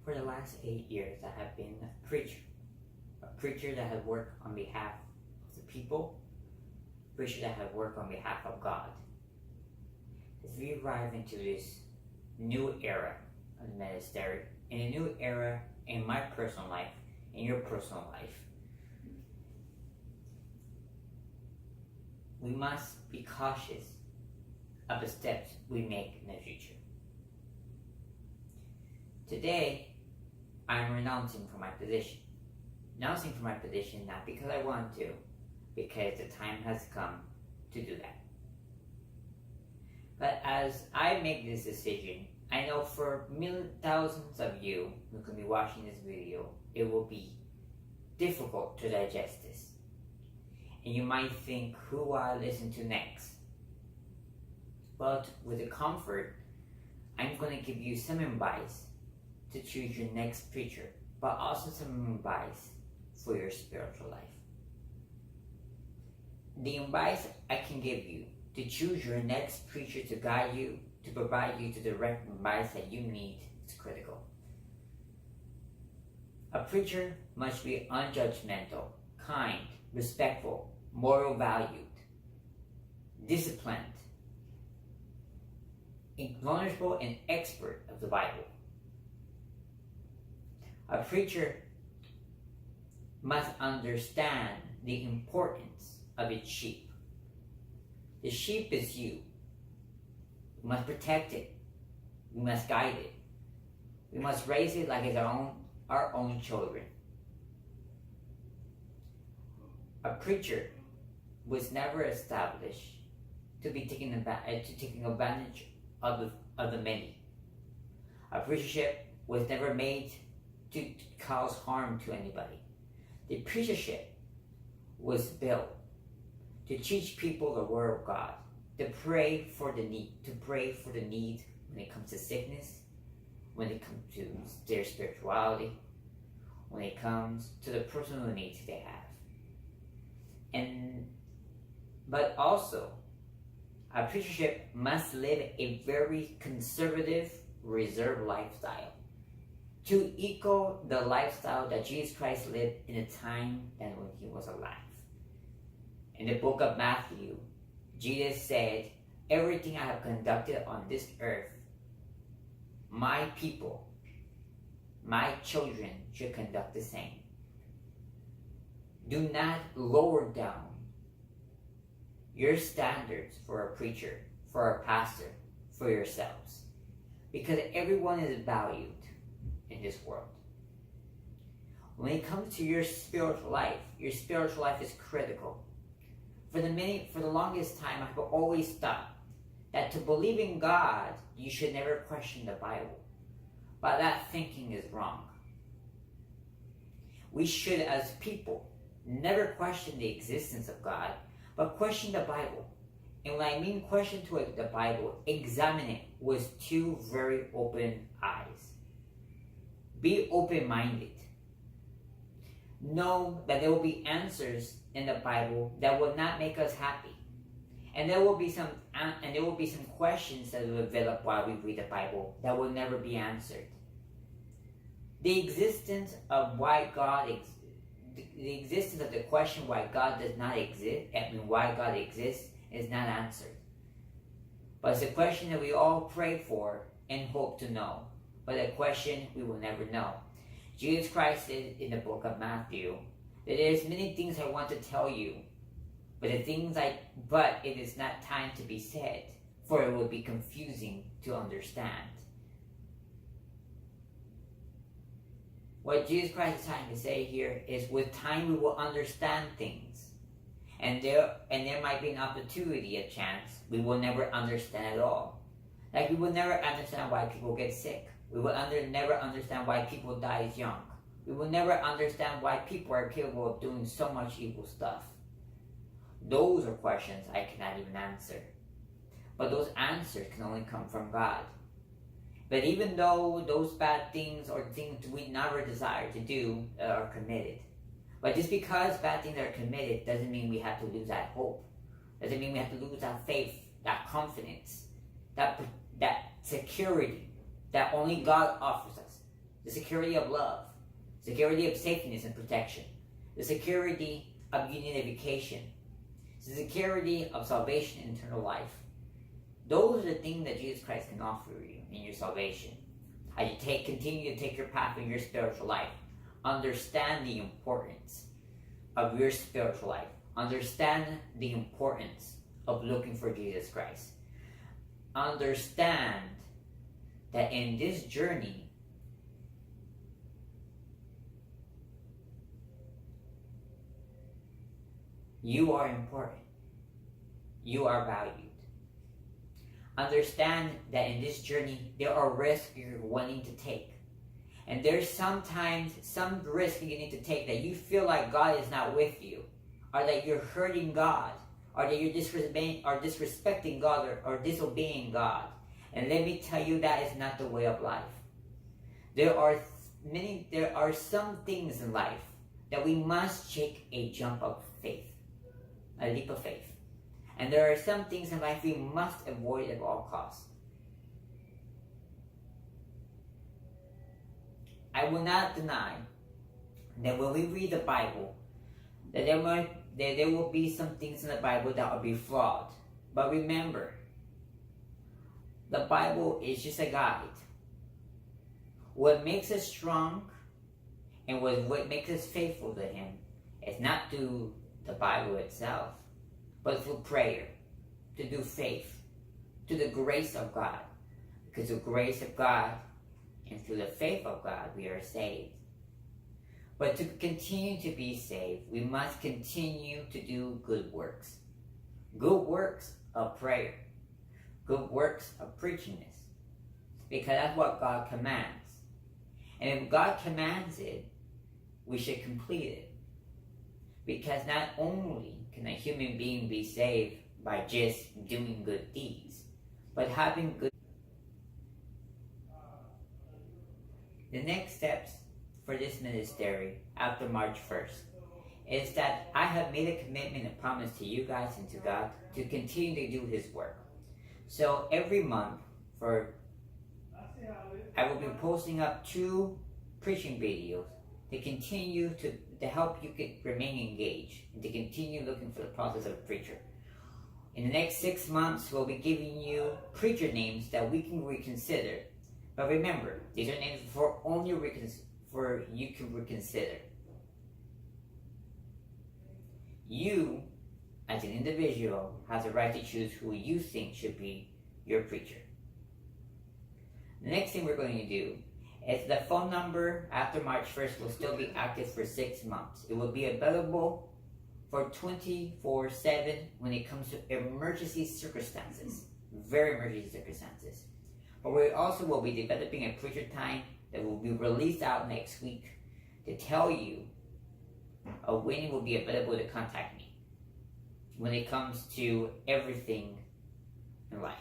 For the last 8 years, I have been a preacher that has worked on behalf of the people, a preacher that has worked on behalf of God. As we arrive into this new era of the ministry, in a new era in my personal life, in your personal life, we must be cautious of the steps we make in the future. Today, I am renouncing from my position. Renouncing from my position not because I want to, because the time has come to do that. But as I make this decision, I know for thousands of you who can be watching this video, it will be difficult to digest this. And you might think, who will I listen to next? But with the comfort, I'm going to give you some advice to choose your next preacher, but also some advice for your spiritual life. The advice I can give you to choose your next preacher to guide you, to provide you to the direct advice that you need is critical. A preacher must be unjudgmental, kind, respectful, moral valued, disciplined, vulnerable, and expert of the Bible. A preacher must understand the importance of its sheep. The sheep is you. We must protect it. We must guide it. We must raise it like it's our own children. A preacher was never established to be taking advantage of the many. A preachership was never made to cause harm to anybody. The preachership was built to teach people the word of God, to pray for the need when it comes to sickness, when it comes to their spirituality, when it comes to the personal needs they have. But also, a preachership must live a very conservative, reserved lifestyle to equal the lifestyle that Jesus Christ lived in a time that when he was alive. In the book of Matthew, Jesus said, "Everything I have conducted on this earth, my people, my children should conduct the same." Do not lower down your standards for a preacher, for a pastor, for yourselves, because everyone is valued in this world. When it comes to your spiritual life is critical. For the longest time, I've always thought that to believe in God, you should never question the Bible. But that thinking is wrong. We should, as people, never question the existence of God, but question the Bible. And when I mean question to the Bible, examine it with two very open eyes. Be open-minded. Know that there will be answers in the Bible that will not make us happy. And there will be some questions that will develop while we read the Bible that will never be answered. The existence of the question why God does not exist, why God exists, is not answered. But it's a question that we all pray for and hope to know. But a question we will never know. Jesus Christ said in the book of Matthew that there's many things I want to tell you, but it is not time to be said, for it will be confusing to understand. What Jesus Christ is trying to say here is, with time we will understand things, and there might be an opportunity, a chance we will never understand at all. Like, we will never understand why people get sick. We will never understand why people die young. We will never understand why people are capable of doing so much evil stuff. Those are questions I cannot even answer. But those answers can only come from God. But even though those bad things or things we never desire to do are committed, but just because bad things are committed doesn't mean we have to lose that hope. Doesn't mean we have to lose that faith, that confidence, that security that only God offers us. The security of love, security of safeness and protection, the security of unification, the security of salvation and eternal life. Those are the things that Jesus Christ can offer you in your salvation. As you continue to take your path in your spiritual life, understand the importance of your spiritual life. Understand the importance of looking for Jesus Christ. Understand that in this journey, you are important. You are valued. Understand that in this journey, there are risks you're wanting to take. And there's sometimes some risk you need to take that you feel like God is not with you, or that you're hurting God, or that you're disrespecting God or disobeying God. And let me tell you, that is not the way of life. There are some things in life that we must take a jump of faith, a leap of faith. And there are some things in life we must avoid at all costs. I will not deny that when we read the Bible, that there will be some things in the Bible that will be flawed. But remember, the Bible is just a guide. What makes us strong and what makes us faithful to Him is not through the Bible itself, but through prayer, to do faith, to the grace of God. Because the grace of God and through the faith of God, we are saved. But to continue to be saved, we must continue to do good works. Good works of prayer. Good works of preaching this. Because that's what God commands. And if God commands it, we should complete it. Because not only can a human being be saved by just doing good deeds, but having good. The next steps for this ministry after March 1st is that I have made a commitment and promise to you guys and to God to continue to do His work. So every month, I will be posting up 2 preaching videos to continue to help you remain engaged and to continue looking for the process of a preacher. In the next 6 months, we'll be giving you preacher names that we can reconsider. But remember, these are names for you can reconsider. You, as an individual, have the right to choose who you think should be your preacher. The next thing we're going to do is the phone number after March 1st will still be active for 6 months. It will be available for 24/7 when it comes to emergency circumstances, very emergency circumstances. But we also will be developing a preacher time that will be released out next week to tell you when it will be available to contact me when it comes to everything in life.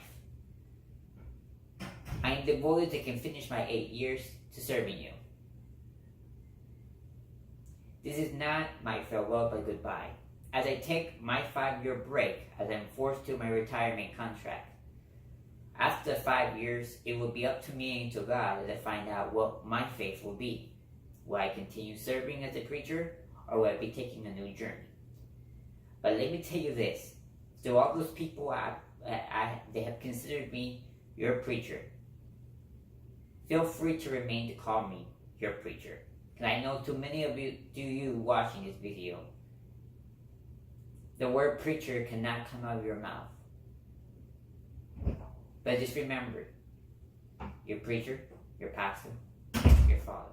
I am devoted to finish my 8 years to serving you. This is not my farewell but goodbye. As I take my 5-year break, as I'm forced to my retirement contract. After 5 years, it will be up to me and to God to find out what my faith will be. Will I continue serving as a preacher, or will I be taking a new journey? But let me tell you this. To all those people they have considered me your preacher, feel free to remain to call me your preacher. And I know too many of you watching this video, the word preacher cannot come out of your mouth. But just remember, your preacher, your pastor, your father,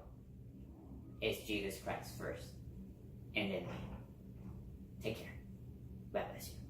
it's Jesus Christ first, and then me. Take care. God bless you.